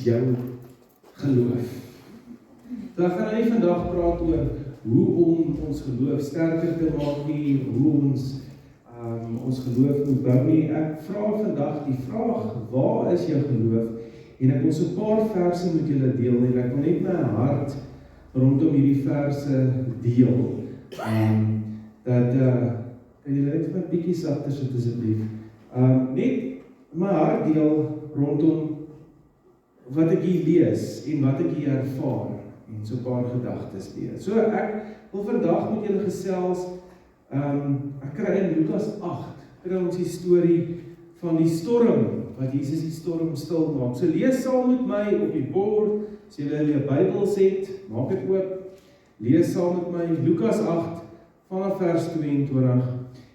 jou geloof? So ek gaan nie vandag praat oor hoe om ons geloof sterker te maak nie, hoe ons geloof moet bou nie. Ek vra vandag die vraag, waar is jou geloof? En ek wil so 'n paar verse met julle deel, en ek wil net my hart rondom hierdie verse deel. Kan julle net vir 'n bietjie sagter sit asseblief? Net my hart deel rondom wat ek hier lees en wat ek hier ervaar en so 'n paar gedagtes deel. So ek wil vandag met julle gesels, ek kry in Lukas 8, kry ons die storie van die storm, wat Jesus die storm stil maak. So lees saam met my op die bord, as julle in jou Bybels het, maak dit oop, lees saam met my Lukas 8 vanaf vers 22.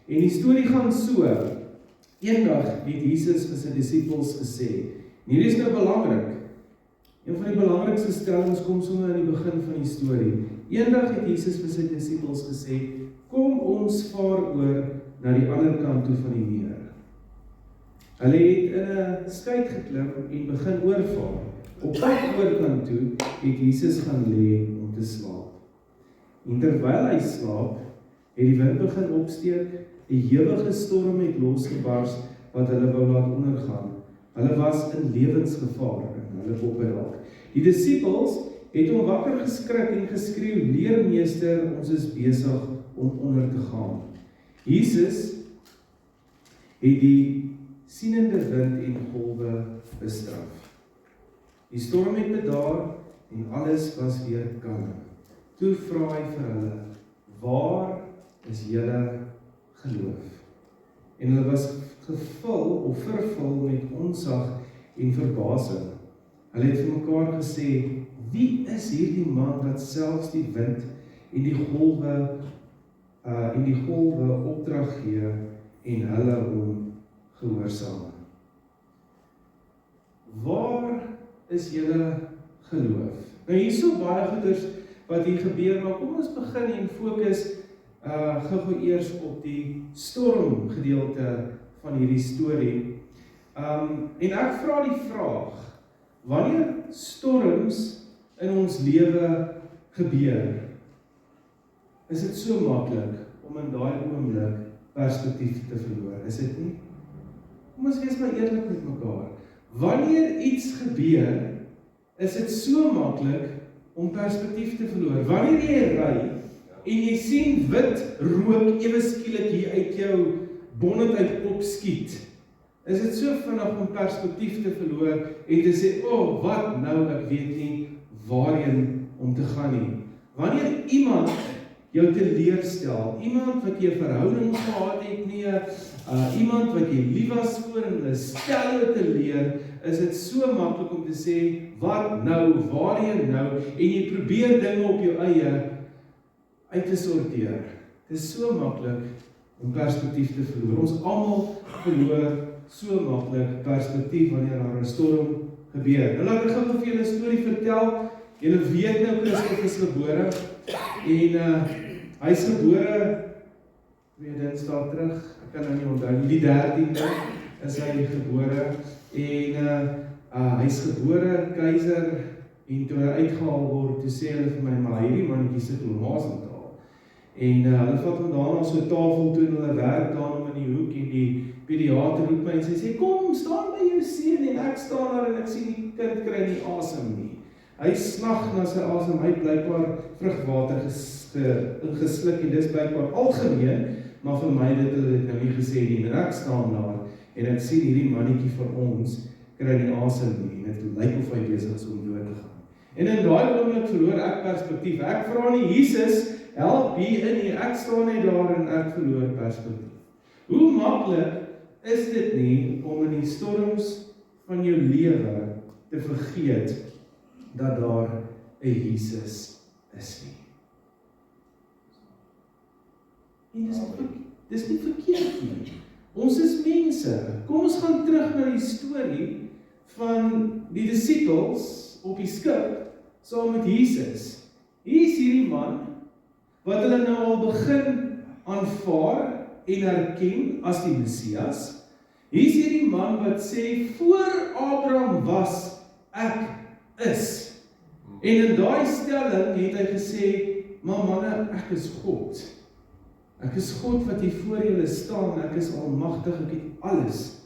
En die storie gaan so: eendag het Jesus vir sy disippels gesê, en hier is nou belangrik, een van die belangrikste stellings kom sommer aan die begin van die storie. Eendag het Jesus vir sy disippels gesê, kom ons vaar oor na die ander kant toe van die meer. Hulle het in 'n skei geklim en begin oorvaar. Op pad oorkant toe het Jesus gaan lê om te slaap. En terwyl hy slaap, het die wind begin opsteek, 'n ewige storm het losgebars wat hulle wou laat ondergaan. Hulle was in lewensgevaar en hulle opgeraak. Die disippels het hom wakker geskrik en geskreeu, leermeester, ons is besig om onder te gaan. Jesus het die sienende wind en golwe bestraf. Die storm het bedaar en alles was weer kalm. Toe vra hy vir hulle, waar is julle geloof? En hulle was vervul met onsag en verbasing. Hulle het vir mekaar gesê, wie is hierdie man dat selfs die wind en die golwe opdrag gee en hulle hom gehoorsaam? Waar is julle geloof? Nou hier is so baie goeders wat hier gebeur, maar kom ons begin en fokus gou eers op die storm gedeelte van hierdie storie. En ek vra die vraag, wanneer storms in ons lewe gebeur, is dit so maklik om in daai oomblik perspektief te verloor, is dit nie? Kom ons wees maar eerlik met mekaar. Wanneer iets gebeur, is dit so maklik om perspektief te verloor. Wanneer jy ry en jy sien wit rook ewe skielik hier uit jou bonnet uit opskiet, is dit so vinnig om perspektief te verloor en te sê, wat nou, ek weet nie waarheen om te gaan nie. Wanneer iemand jou teleurstel, iemand wat jy 'n verhouding gehad het nie, iemand wat jy lief was voor en hulle stel jou teleur, is dit so maklik om te sê, wat nou, waarheen nou, en jy probeer dinge op jou eie uit te sorteer. Dit is so maklik om perspektief te verloor. Ons almal verloor so maklik perspektief wanneer daar 'n storm gebeur. Nou laat ek gou vir julle 'n storie vertel. Julle weet nou Christus is gebore en hy is gebore, dit staan terug, ek kan nou nie onthou, die 13de is hy gebore en hy is gebore keiser en toe hy uitgehaal word, toe sê hulle vir my, maar hierdie mannetjie sit in Maasentaal. En hulle vat hom daarna so 'n tafel toe en hulle werk daar om in die hoek en die pediater roep my en sy sê, kom, staan by jou seun en ek staan daar en ek sien die kind kry nie asem nie. Hy slag na sy asem, hy blykbaar vrugwater ingesluk en dis blykbaar algemeen, maar vir my het hulle dit nou nie gesê nie. En ek staan daar en ek sien hierdie mannetjie van ons kry nie asem nie en dit lyk of hy besig is om dood te gaan. En in daai oomblik verloor ek perspektief. Ek vra nie Jesus, help hier in nie, ek staan net daar en ek verloor perspektief. Hoe maklik is dit nie om in die storms van jou lewe te vergeet dat daar 'n Jesus is nie. En dis nie verkeerd nie. Ons is mense. Kom ons gaan terug na die storie van die disippels op die skip saam met Jesus. Hier is hierdie man wat hulle nou al begin aanvaar en erken as die Messias. Hier is hierdie man wat sê, voor Abraham was, ek is. En in daai stelling het hy gesê, maar manne, ek is God. Ek is God wat hier voor julle staan, ek is almagtig, ek het alles.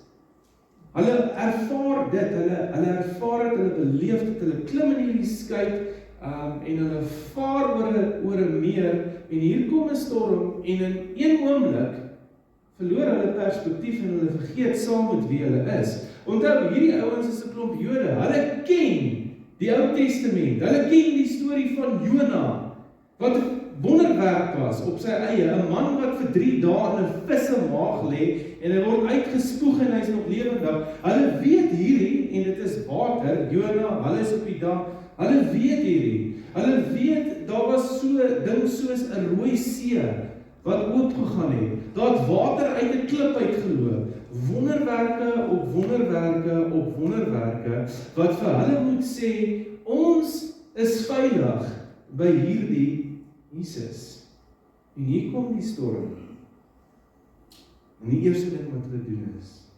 Hulle ervaar dit, hulle ervaar dit, hulle beleef dit, hulle klim in hierdie skei, en hulle vaar oor 'n meer, en hier kom 'n storm, en in een oomblik verloor hulle perspektief en hulle vergeet saam met wie hulle is. Onthou, hierdie ouens is 'n klomp Jode, hulle ken die Ou Testament, hulle ken die storie van Jona, wat 'n wonderwerk was op sy eie, 'n man wat vir 3 dae in 'n vis se maag lê, en hy word uitgespoeg en hy is nog lewendig. Hulle weet hierdie, en dit is water, Jona, hulle is op die dam, hulle weet hierdie. Hulle weet, daar was so 'n ding soos 'n rooi see, wat oopgegaan het. Daar het water uit 'n klip uitgeloop. Wonderwerke op wonderwerke op wonderwerke, wat vir hulle moet sê, ons is veilig by hierdie Jesus. En hier kom die storm. En die eerste ding wat hulle doen is,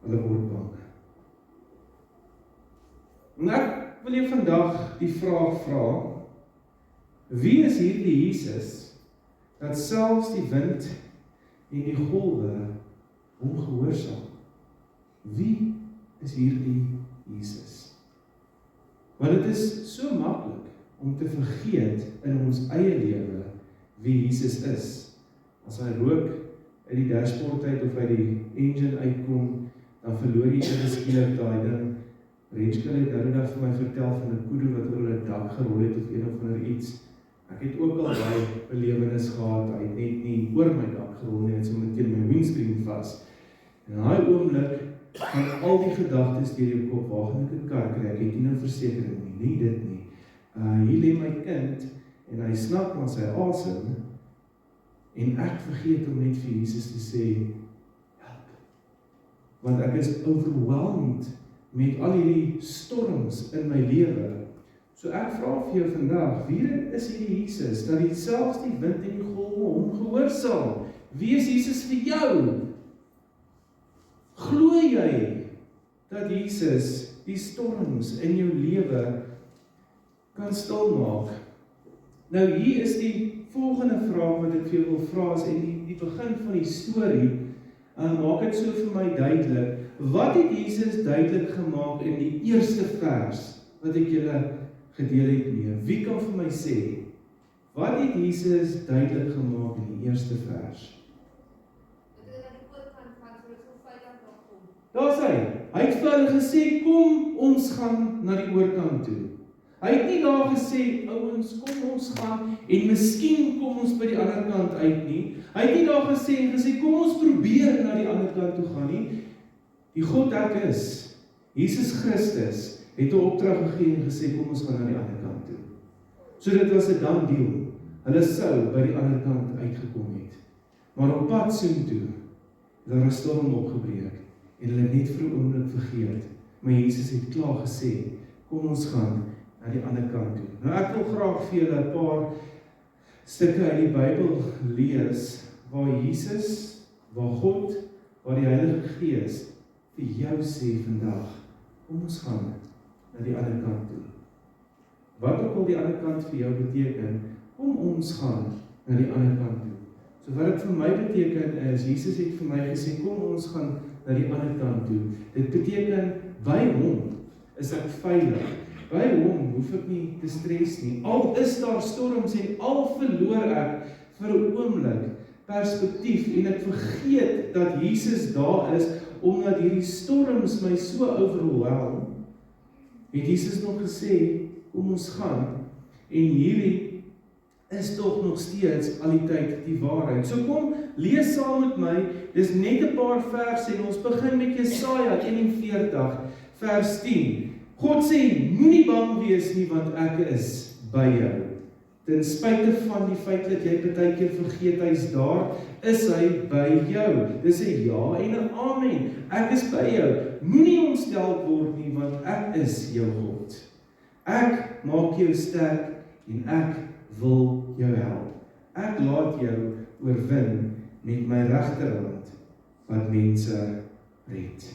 hulle word bang. En ek wil jy vandag die vraag vra, wie is hierdie Jesus, dat selfs die wind en die golwe hom gehoorsaam? Wie is hierdie Jesus? Want dit is so maklik om te vergeet in ons eie lewe wie Jesus is. As hy rook uit die dashboard uit of uit die engine uitkom, dan verloor jy skielik daai ding. Renske het nou net vir my vertel van 'n koedoe wat oor 'n dak gerol het of een of ander iets. Ek het ook al baie belewenis gehad, hy het net nie oor my dak gerol nie, het so meteen my windscreen vas. En in daai oomblik gaan al die gedagtes deur jou kop, waar gaan ek 'n kar kry? Ek het nie nou versekering nie, nie dit nie. Hier lê my kind en hy snak na sy asem en ek vergeet om net vir Jesus te sê, help. Want ek is overwhelmed met al hierdie storms in my lewe. So ek vra vir jou vandag, wie is hierdie Jesus, dat hy selfs die wind en die golwe hom gehoorsaam? Wie is Jesus vir jou? Glo jy dat Jesus die storms in jou lewe kan stilmaak? Nou hier is die volgende vraag wat ek vir jou wil vra, is in die begin van die storie, maak dit so vir my duidelik. Wat het Jesus duidelik gemaak in die eerste vers wat ek julle gedeel het mee? Wie kan vir my sê, wat het Jesus duidelik gemaak in die eerste vers? Daar is hy het vir hulle gesê, kom ons gaan na die oorkant toe. Hy het nie daar gesê, ouens, kom ons gaan, en miskien kom ons by die ander kant uit nie. Hy het nie daar gesê, kom ons probeer na die ander kant toe gaan nie. Die God ek is, Jesus Christus, het 'n opdrag gegee en gesê, kom ons gaan na die ander kant toe. So dit was 'n done deal. Hulle sou by die ander kant uitgekom het. Maar op pad soontoe, het daar 'n storm opgebreek, en hulle het net vir 'n oomblik vergeet. Maar Jesus het klaar gesê, kom ons gaan na die ander kant toe. Nou ek wil graag vir julle 'n paar stukke uit die Bybel lees, waar Jesus, waar God, waar die Heilige Gees vir jou sê vandag, kom ons gaan na die ander kant toe. Wat ook al die ander kant vir jou beteken, kom ons gaan na die ander kant toe. So wat dit vir my beteken is, Jesus het vir my gesê, kom ons gaan na die ander kant toe. Dit beteken, by hom is ek veilig. By hom hoef ek nie te stres nie. Al is daar storms en al verloor ek vir 'n oomblik perspektief en ek vergeet dat Jesus daar is, omdat hierdie storms my so overwhelm, het Jesus nog gesê, kom ons gaan, en hierdie is tog nog steeds al die tyd die waarheid. So kom, lees saam met my, dis net 'n paar verse, en ons begin met Jesaja 41, vers 10. God sê, moenie bang wees nie, want ek is by jou. Ten spyte van die feit dat jy partykeer vergeet hy's daar, is hy by jou. Dis 'n ja en 'n amen. Ek is by jou. Moenie ontstel word nie, want ek is jou God. Ek maak jou sterk en ek wil jou help. Ek laat jou oorwin met my regterhand wat mense red.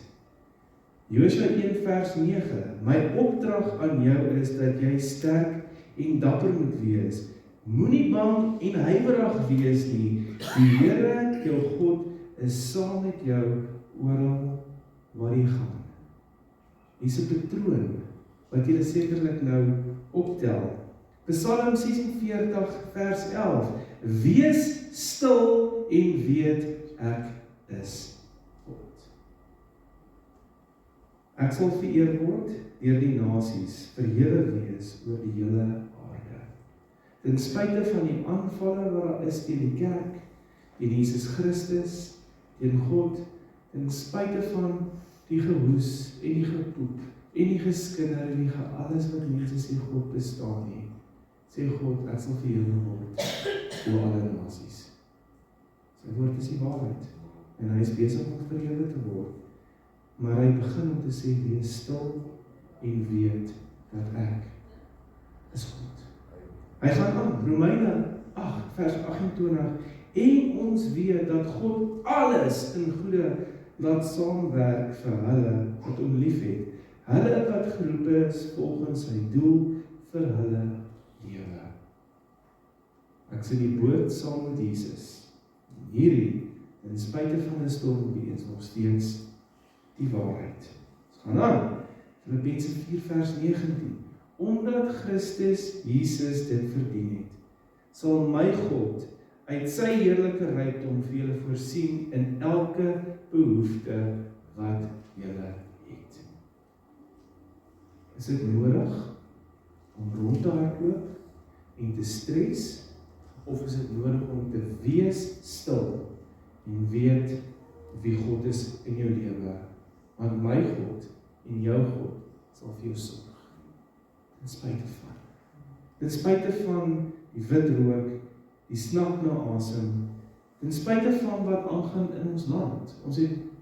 Josua 1 vers 9, my opdrag aan jou is dat jy sterk en dapper moet wees. Moenie bang en huiwerig wees nie. Die Here, jou God, is saam met jou oral waar jy gaan. Hier's 'n patroon wat jy sekerlik nou optel. Psalm 46 vers 11, wees stil en weet ek is God. Ek sal vereer word deur die nasies, verhewe wees oor die hele aarde. Ten spyte van die aanvalle wat daar is teen die kerk, teen Jesus Christus, teen God, ten spyte van die gehoes en die gepoep en die geskinder en die alles wat mense sê God bestaan nie, sê God, ek sal verhewe word oor alle nasies. Sy woord is die waarheid en hy is besig om verhewe te word. Maar hy begin om te sê, wees stil en weet dat ek is God. Hy gaan aan, Romeine 8 vers 28, en ons weet dat God alles in goeie laat saamwerk vir hulle wat hom liefhet, hulle wat geroep is volgens sy doel vir hulle lewe. Ek sien die boot saam met Jesus. Hierdie, in spyte van 'n storm wees, nog steeds die waarheid. Gaan aan, Filippense 4 vers 19. Omdat Christus Jesus dit verdien het, sal my God uit sy heerlike rykdom vir julle voorsien in elke behoefte wat julle het. Is dit nodig om rond te hardloop en te stres, of is dit nodig om te wees stil en weet wie God is in jou lewe? Want my God en jou God sal vir jou sorg. Ten spyte van die wit rook, die snak na asem, ten spyte van wat aangaan in ons land. Ons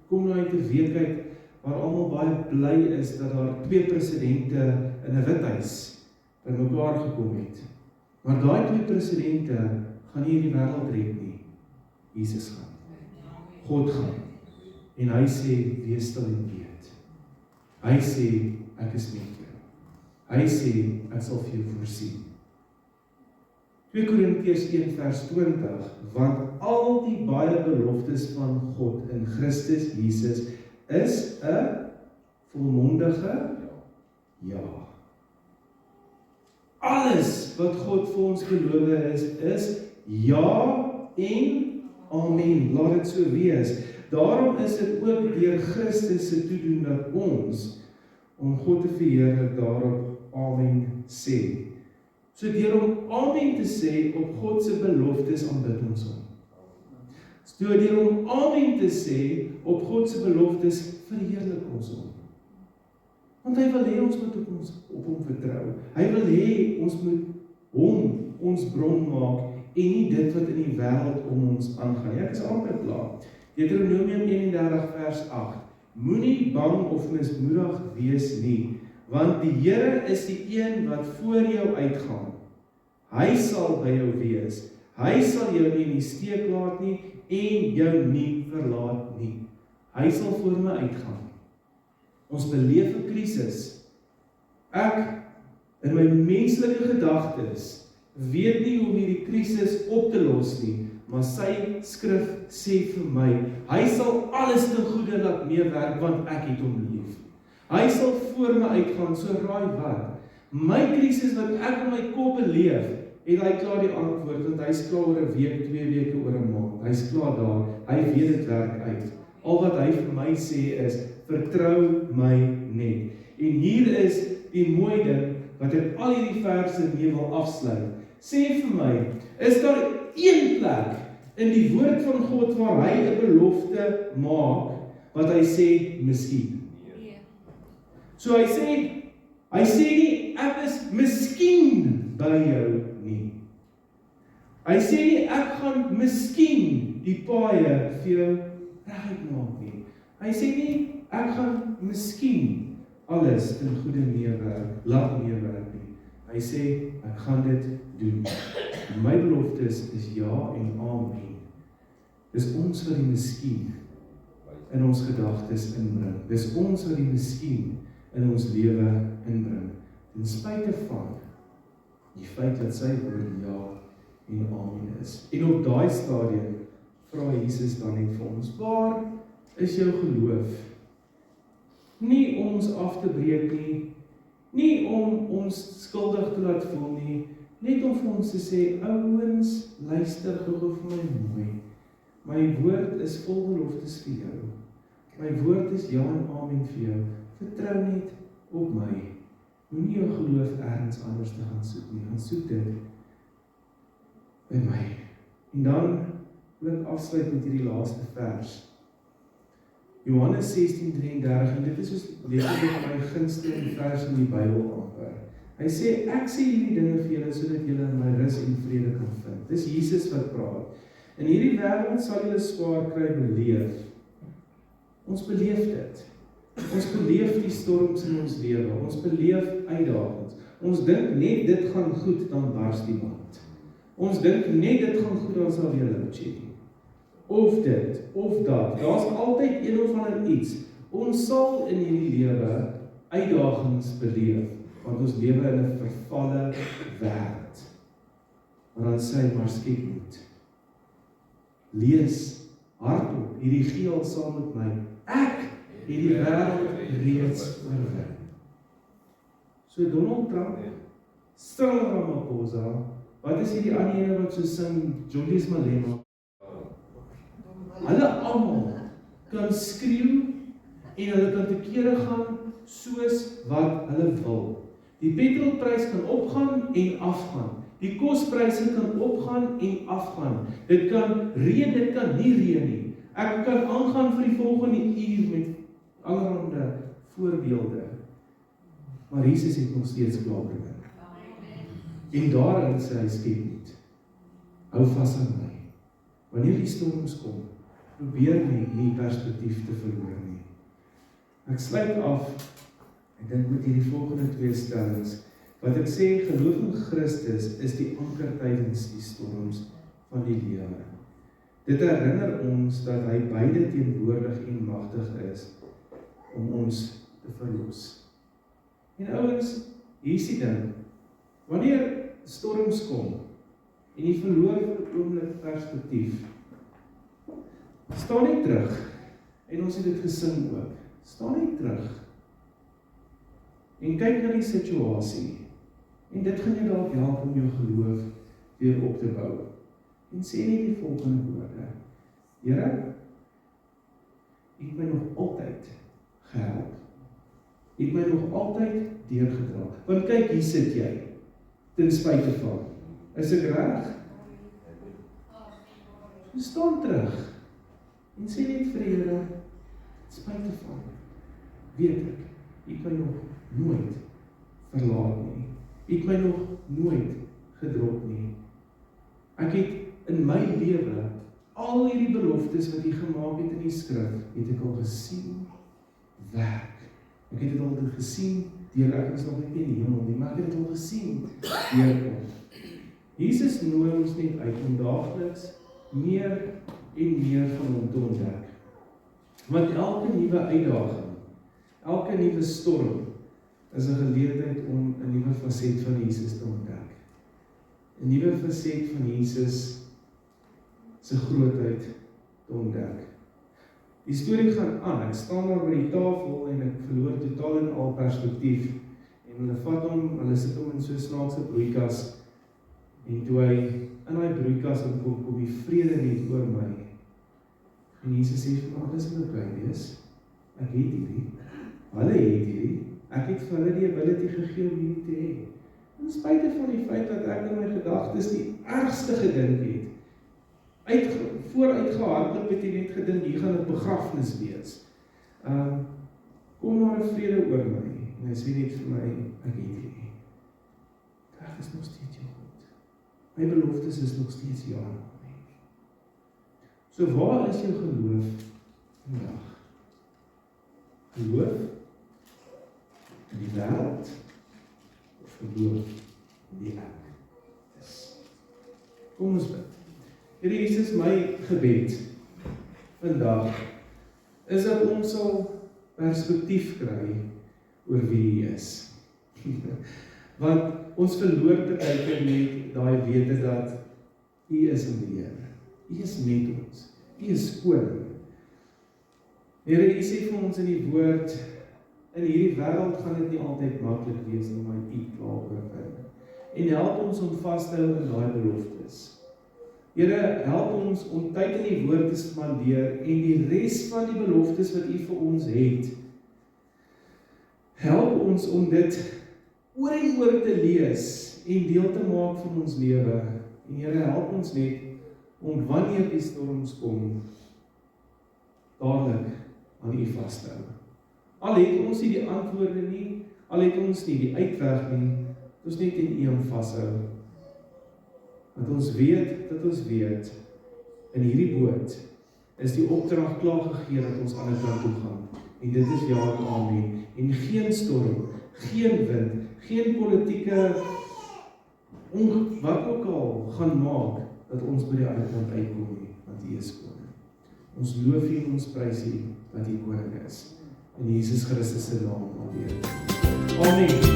kom nou uit 'n week uit waar almal baie bly is dat daar 2 presidente in 'n withuis by mekaar gekom het. Maar daai 2 presidente gaan nie die wêreld red nie. Jesus gaan. God gaan. En hy sê, wees stil en weet. Hy sê, ek is met jou. Hy sê, ek sal vir jou voorsien. 2 Korintiërs 1 vers 20, want al die baie beloftes van God in Christus Jesus is 'n volmondige ja. Alles wat God vir ons beloof is ja en amen. Laat dit so wees. Daarom is dit ook deur Christus se toedoen dat ons, om God te verheerlik, daarop amen sê. So deur om amen te sê op God se beloftes aanbid ons hom. So deur om amen te sê op God se beloftes verheerlik ons hom. Want hy wil hê ons moet op hom vertrou. Hy wil hê ons moet hom ons bron maak en nie dit wat in die wêreld om ons aangaan. Ek is amper klaar. Deuteronomium 31 vers 8. Moenie bang of mismoedig wees nie, want die Here is die een wat voor jou uitgaan. Hy sal by jou wees. Hy sal jou nie in die steek laat nie en jou nie verlaat nie. Hy sal voor my uitgaan. Ons beleef 'n krisis. Ek in my menslike gedagtes weet nie hoe hierdie krisis op te los nie, maar sy skrif sê vir my, hy sal alles ten goeie laat meewerk, want ek het hom lief. Hy sal voor my uitgaan, so raai wat. My krisis wat ek in my kop beleef, het hy klaar die antwoord, want hy is klaar oor 'n week, 2 weke, oor 'n maand. Hy is klaar daar, hy weet dit werk uit. Al wat hy vir my sê is, vertrou my net. En hier is die mooi ding, wat ek al hierdie verse mee wil afsluit. Sê vir my, is daar een plek in die woord van God waar hy 'n belofte maak, wat hy sê, miskien? So hy sê nie, ek is miskien by jou nie. Hy sê nie, ek gaan miskien die paaie vir jou reg maak nie. Hy sê nie, ek gaan miskien alles ten goeie meewerk, laat meewerk nie. Hy sê, ek gaan dit doen. My beloftes is ja en amen. Dis ons wat die miskien in ons gedagtes inbring. Dis ons wat die miskien in ons lewe inbring. Ten spyte van die feit dat sy woord ja en amen is. En op daai stadium vra Jesus dan net vir ons, waar is jou geloof? Nie om ons af te breek nie, nie om ons skuldig te laat voel nie, net om vir ons te sê, ouens, luister gou vir my mooi. My woord is vol beloftes vir jou. My woord is ja en amen vir jou. Vertrou net op my. Moenie jou geloof ergens anders te gaan soek nie. Gaan soek dit by my. En dan wil ek afsluit met hierdie laaste vers. Johannes 16:33, en dit is soos letterlik my gunsteling vers in die Bybel amper. Hy sê, ek sê hierdie dinge vir julle, sodat julle in my rus en vrede kan vind. Dis Jesus wat praat. In hierdie wêreld sal julle swaar kry beleef. Ons beleef dit. Ons beleef die storms in ons lewe. Ons beleef uitdagings. Ons dink net dit gaan goed, dan bars die band. Ons dink net dit gaan goed, dan sal weer load shedding. Of dit, of dat. Daar's altyd een of ander iets. Ons sal in hierdie lewe uitdagings beleef, want ons lewe in 'n vervalle wêreld. Maar dan sê hy maar skep moed. Lees hardop hierdie geel saam met my. Ek het die wêreld reeds oorwin. So Donald Trump, Cyril Ramaphosa, wat is hierdie ander ene wat so sing, Julius Malema? Hulle almal kan skreeu en hulle kan te kere gaan soos wat hulle wil. Die petrolprys kan opgaan en afgaan. Die kospryse kan opgaan en afgaan. Dit kan reën, dit kan nie reën nie. Ek kan aangaan vir die volgende uur met allerhande voorbeelde. Maar Jesus het nog steeds klaar begin. En daarin sê hy skep moed. Hou vas aan my. Wanneer die storms kom, probeer nie perspektief te verloor nie. Ek sluit af, ek dink met hierdie volgende 2 stellings, wat ek sê, geloof in Christus is die anker tydens die storms van die lewe. Dit herinner ons dat hy beide teenwoordig en magtig is om ons te verlos. En ouens, hier is die ding, wanneer storms kom en jy verloor vir 'n oomblik perspektief, staan net terug, en ons het dit gesing ook, staan net terug, en kyk na die situasie, en dit gaan jou dalk help om jou geloof weer op te bou, en sê net die volgende woorde, Here, U het my nog altyd gehelp, U het my nog altyd deurgedra, want kyk, hier sit jy, ten spyte van, is ek reg? Staan terug, en sê net vir die Here, spyte van, weet ek, U het my nog nooit verlaat nie. U het my nog nooit gedrop nie. Ek het in my lewe al hierdie beloftes wat U gemaak het in die skrif, het ek al gesien werk. Ek het dit al gesien, deur ek is nog net nie in die hemel nie, maar ek het dit al gesien deur ons. Jesus nooi ons net uit om daagliks meer en meer van hom te ontdek. Want elke nuwe uitdaging, elke nuwe storm, is 'n geleentheid om 'n nuwe faset van Jesus te ontdek. 'n Nuwe faset van Jesus se grootheid te ontdek. Die storie gaan aan, ek staan daar by die tafel en ek verloor totaal en al perspektief. En hulle vat hom, hulle sit hom in so 'n snaakse broeikas. En toe hy in daai broeikas kom die vrede net oor my. En Jesus sê vir my, alles moet oké wees. Ek het hierdie. Hulle het hierdie. Ek het vir hulle die ability gegee om hierdie te hê. In spite van die feit dat ek in my gedagtes die ergste gedink het. Vooruitgehardloop het jy net gedink, hier gaan 'n begrafnis wees. Kom maar 'n vrede oor my. En hy sê net vir my, ek het hierdie. Dit is nog steeds jou goed. My beloftes is nog steeds ja. So waar is jou geloof vandag? Geloof in die wêreld of geloof in die ek is? Kom ons bid. Here Jesus, my gebed vandag is dat ons sal perspektief kry oor wie hy is. Want ons verloor partykeer net daai wete dat hy is in die Here. Hy is met ons. Hy is koning. Here, hy sê vir ons in die woord, in hierdie wêreld gaan dit nie altyd maklik wees nie, maar hy klaar oorwin. En help ons om vas te hou in daai beloftes. Here, help ons om tyd in die woord te spandeer en die res van die beloftes wat u vir ons het. Help ons om dit oor en oor te lees en deel te maak van ons lewe. En Here, help ons net om wanneer die storms kom, dadelik aan u vas te hou. Al het ons nie die antwoorde nie, al het ons nie die uitweg nie, ons net in u om vashou. Want ons weet, in hierdie boot is die opdrag klaar gegee dat ons aan die kant toe gaan. En dit is ja en amen. En geen storm, geen wind, geen politieke wat ook al gaan maak dat ons by die ander kant uitkom nie, want hy is koning. Ons loof u en ons prys u dat hy koning is. In Jesus Christus se naam. Amen.